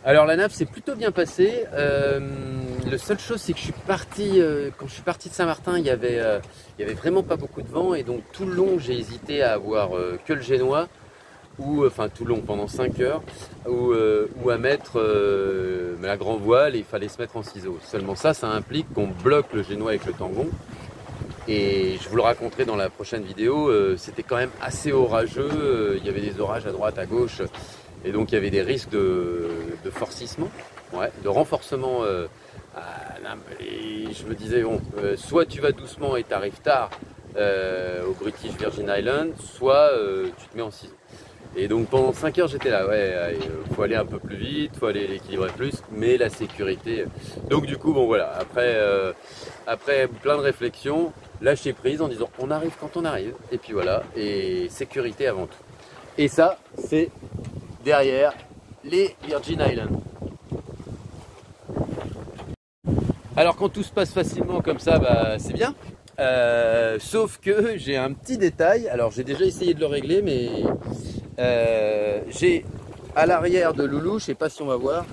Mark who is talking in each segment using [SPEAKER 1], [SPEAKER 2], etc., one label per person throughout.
[SPEAKER 1] Alors la nave s'est plutôt bien passée. La seule chose, c'est que je suis parti, quand je suis parti de Saint-Martin, il y avait vraiment pas beaucoup de vent, et donc tout le long j'ai hésité à avoir que le génois, ou enfin tout le long pendant 5 heures, ou à mettre la grand voile, et il fallait se mettre en ciseaux. Seulement ça implique qu'on bloque le génois avec le tangon. Et je vous le raconterai dans la prochaine vidéo, c'était quand même assez orageux, il y avait des orages à droite, à gauche, et donc il y avait des risques de forcissement, ouais, de renforcement. Et je me disais, bon, soit tu vas doucement et tu arrives tard au British Virgin Islands, soit tu te mets en ciseaux. Et donc pendant 5 heures j'étais là, ouais, faut aller un peu plus vite, faut aller l'équilibrer plus, mais la sécurité. Donc du coup, bon voilà, après plein de réflexions, lâcher prise en disant on arrive quand on arrive, et puis voilà, et sécurité avant tout. Et ça, c'est derrière les Virgin Islands. Alors quand tout se passe facilement comme ça, bah, c'est bien. Sauf que j'ai un petit détail, alors j'ai déjà essayé de le régler, mais j'ai à l'arrière de Loulou, je sais pas si on va voir,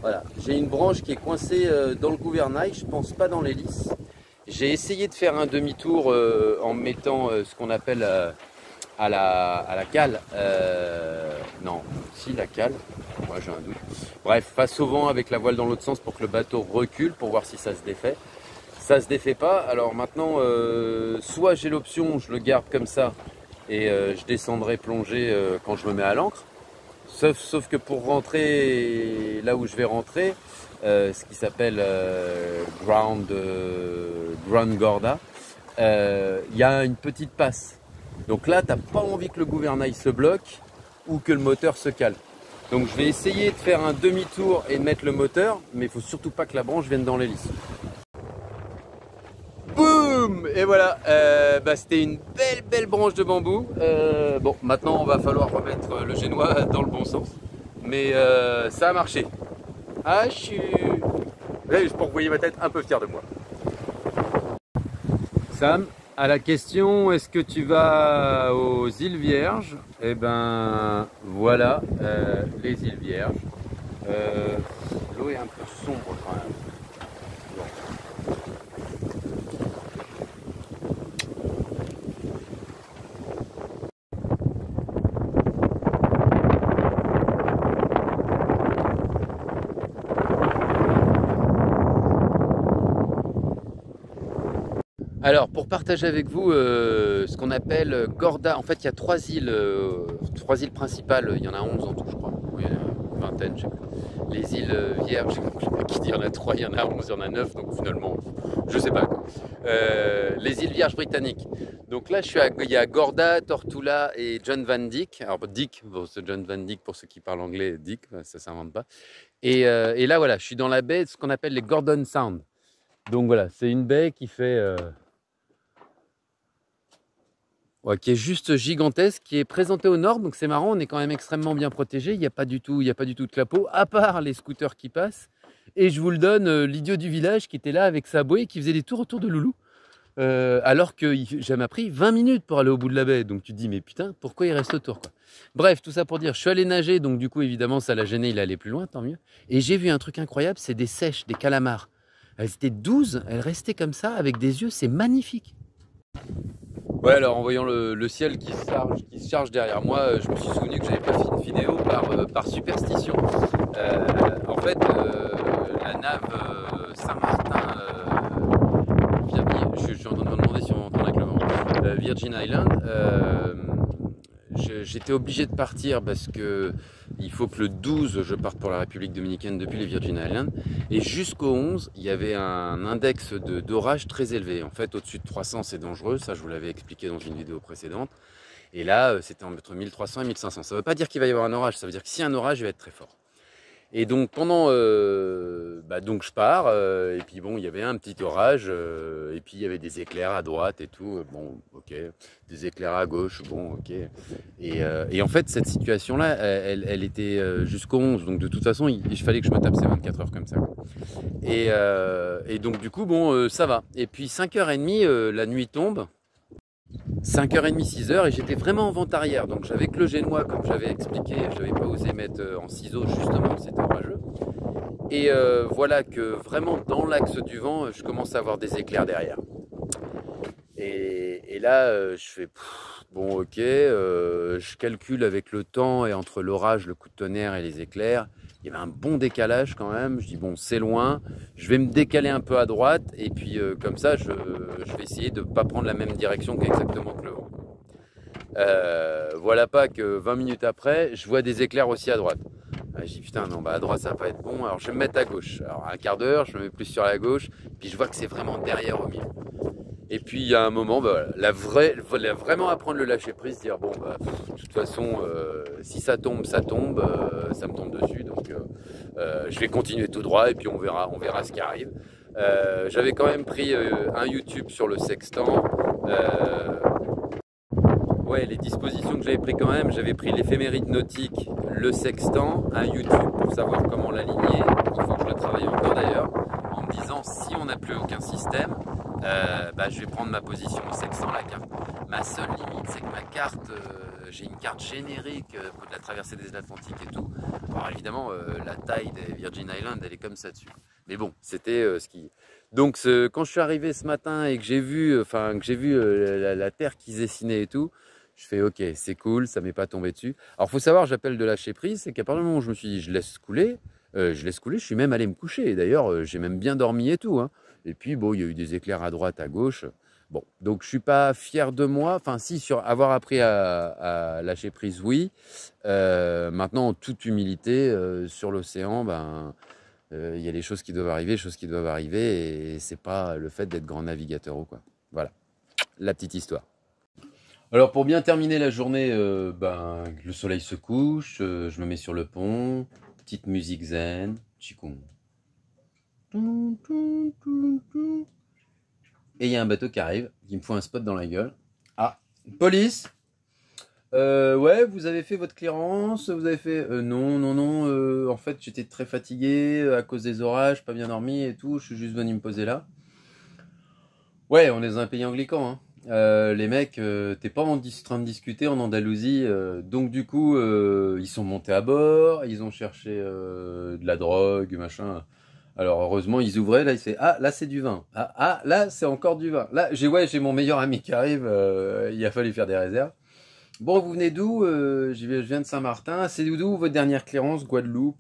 [SPEAKER 1] voilà, j'ai une branche qui est coincée dans le gouvernail, je pense pas dans l'hélice. J'ai essayé de faire un demi-tour en mettant ce qu'on appelle à la cale, non, si la cale, moi j'ai un doute. Bref, face au vent avec la voile dans l'autre sens pour que le bateau recule, pour voir si ça se défait. Ça se défait pas, alors maintenant, soit j'ai l'option, je le garde comme ça, et je descendrai plonger quand je me mets à l'ancre. Sauf que pour rentrer là où je vais rentrer, ce qui s'appelle Ground Gorda, il y a une petite passe. Donc là, tu n'as pas envie que le gouvernail se bloque ou que le moteur se cale. Donc je vais essayer de faire un demi-tour et de mettre le moteur, mais il ne faut surtout pas que la branche vienne dans l'hélice. Boum! Et voilà, c'était une belle branche de bambou. Bon, maintenant on va falloir remettre le génois dans le bon sens. Mais ça a marché. Ah, je peux vous voyez ma tête, un peu fier de moi. Sam, à la question, est-ce que tu vas aux îles Vierges? Eh ben, voilà, les îles Vierges. L'eau est un peu sombre quand même. Alors, pour partager avec vous ce qu'on appelle Gorda, en fait il y a 3 îles principales, il y en a 11 en tout je crois, oui, une vingtaine, je sais plus. Les îles Vierges, je sais pas qui dit, il y en a 3, il y en a 11, il y en a 9, donc finalement, je sais pas. Les îles Vierges britanniques. Donc là, il y a Gorda, Tortola et John Van Dyck. Alors Dick, bon, c'est John Van Dyck pour ceux qui parlent anglais, Dick, ça s'invente pas. Et là, voilà, je suis dans la baie, ce qu'on appelle les Gordon Sound. Donc voilà, c'est une baie qui fait... ouais, qui est juste gigantesque, qui est présentée au nord, donc c'est marrant, on est quand même extrêmement bien protégé, il n'y a pas du tout de clapot, à part les scooters qui passent. Et je vous le donne, l'idiot du village qui était là avec sa bouée, qui faisait des tours autour de Loulou, alors que ça m'a pris 20 minutes pour aller au bout de la baie, donc tu te dis mais putain, pourquoi il reste autour quoi. Bref, tout ça pour dire, je suis allé nager, donc du coup évidemment ça l'a gêné, il allait plus loin, tant mieux. Et j'ai vu un truc incroyable, c'est des sèches, des calamars. Elles étaient 12, elles restaient comme ça, avec des yeux, c'est magnifique. Ouais, alors en voyant le ciel qui se charge derrière moi, je me suis souvenu que j'avais pas fait une vidéo par superstition. En fait, la nave Saint-Martin, je suis en train de me demander si on entend avec le vent, Virgin Island, j'étais obligé de partir parce que il faut que le 12 je parte pour la République dominicaine depuis les Virgin Islands, et jusqu'au 11 il y avait un index d'orage très élevé. En fait, au-dessus de 300 c'est dangereux, ça je vous l'avais expliqué dans une vidéo précédente, et là c'était entre 1300 et 1500. Ça ne veut pas dire qu'il va y avoir un orage, ça veut dire que si un orage il va être très fort. Et donc pendant, donc je pars, et puis bon, il y avait un petit orage, et puis il y avait des éclairs à droite et tout, bon, ok, des éclairs à gauche, bon, ok. Et en fait, cette situation-là, elle était jusqu'au 11, donc de toute façon, il fallait que je me tape ces 24 heures comme ça. Et donc du coup, bon, ça va. Et puis 5h30, la nuit tombe. 5h30, 6h, et j'étais vraiment en vente arrière. Donc j'avais que le génois, comme j'avais expliqué, je n'avais pas osé mettre en ciseaux justement, c'était orageux. Et voilà que vraiment dans l'axe du vent, je commence à avoir des éclairs derrière. Et là, je fais, bon ok, je calcule avec le temps et entre l'orage, le coup de tonnerre et les éclairs, il y avait un bon décalage quand même. Je dis bon, c'est loin, je vais me décaler un peu à droite et puis comme ça, je vais essayer de ne pas prendre la même direction qu'exactement que le vent. Voilà pas que 20 minutes après, je vois des éclairs aussi à droite. Je dis putain non, bah à droite ça va pas être bon, alors je vais me mettre à gauche. Alors un quart d'heure, je me mets plus sur la gauche, puis je vois que c'est vraiment derrière au milieu. Et puis il y a un moment, bah, vraiment apprendre le lâcher prise, dire bon, bah, de toute façon, si ça tombe, ça tombe, ça me tombe dessus, donc je vais continuer tout droit et puis on verra ce qui arrive. J'avais quand même pris un YouTube sur le sextant. Ouais, les dispositions que j'avais pris quand même, j'avais pris l'éphéméride nautique, le sextant, un YouTube pour savoir comment l'aligner. Il faut que je le travaille encore d'ailleurs, en me disant si on n'a plus aucun système, bah, je vais prendre ma position au sextant, la carte. Ma seule limite, c'est que ma carte, j'ai une carte générique pour la traversée des Atlantiques et tout. Alors évidemment, la taille des Virgin Islands, elle est comme ça dessus. Mais bon, c'était ce qui... Donc quand je suis arrivé ce matin et que j'ai vu, la terre qui se dessinait et tout, je fais ok, c'est cool, ça m'est pas tombé dessus. Alors faut savoir, j'appelle de lâcher prise, c'est qu'à partir du moment où je me suis dit je laisse couler, je suis même allé me coucher. D'ailleurs, j'ai même bien dormi et tout. Hein. Et puis bon, il y a eu des éclairs à droite, à gauche. Bon, donc je suis pas fier de moi. Enfin si, sur avoir appris à lâcher prise, oui. Maintenant, en toute humilité, sur l'océan, ben il y a des choses qui doivent arriver, et c'est pas le fait d'être grand navigateur ou quoi. Voilà, la petite histoire. Alors pour bien terminer la journée, ben, le soleil se couche, je me mets sur le pont, petite musique zen, chikung. Et il y a un bateau qui arrive, qui me fout un spot dans la gueule. Ah, police! Ouais, vous avez fait votre clearance, vous avez fait... non, non, non, en fait j'étais très fatigué à cause des orages, pas bien dormi et tout, je suis juste venu me poser là. Ouais, on est dans un pays anglican, hein. Les mecs, t'es pas en train de discuter en Andalousie, donc du coup, ils sont montés à bord, ils ont cherché de la drogue, machin. Alors heureusement, ils ouvraient, là, ah, là c'est du vin. Ah, là c'est encore du vin. Là, j'ai mon meilleur ami qui arrive, il a fallu faire des réserves. Bon, vous venez d'où? Je viens de Saint-Martin. C'est d'où votre dernière clearance? Guadeloupe.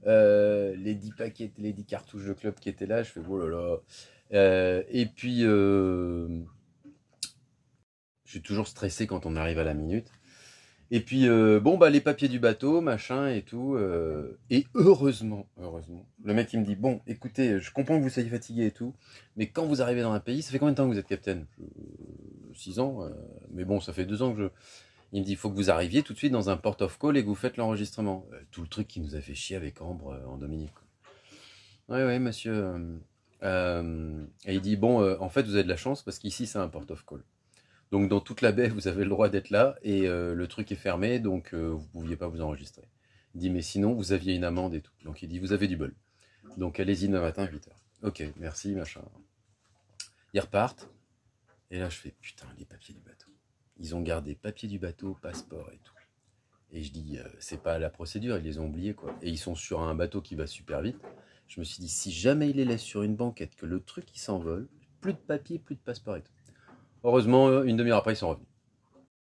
[SPEAKER 1] Les 10 paquets, les 10 cartouches de club qui étaient là, je fais oh là là. Et puis, je suis toujours stressé quand on arrive à la minute. Et puis, bon, bah, les papiers du bateau, machin et tout. Et heureusement, le mec il me dit bon, écoutez, je comprends que vous soyez fatigué et tout, mais quand vous arrivez dans un pays, ça fait combien de temps que vous êtes capitaine? 6 ans, mais bon, ça fait 2 ans que je. Il me dit il faut que vous arriviez tout de suite dans un port of call et que vous faites l'enregistrement. Tout le truc qui nous a fait chier avec Ambre en Dominique. Ouais, monsieur. Et il dit bon, en fait, vous avez de la chance parce qu'ici c'est un port of call. Donc dans toute la baie, vous avez le droit d'être là et le truc est fermé, donc vous ne pouviez pas vous enregistrer. Il dit mais sinon vous aviez une amende et tout. Donc il dit vous avez du bol. Donc allez-y demain matin 8h. Ok, merci, machin. Ils repartent. Et là je fais putain les papiers du bateau. Ils ont gardé papier du bateau, passeport et tout. Et je dis c'est pas la procédure, ils les ont oubliés quoi. Et ils sont sur un bateau qui va super vite. Je me suis dit si jamais ils les laissent sur une banquette, que le truc il s'envole, plus de papier, plus de passeport et tout. Heureusement, une demi-heure après, ils sont revenus.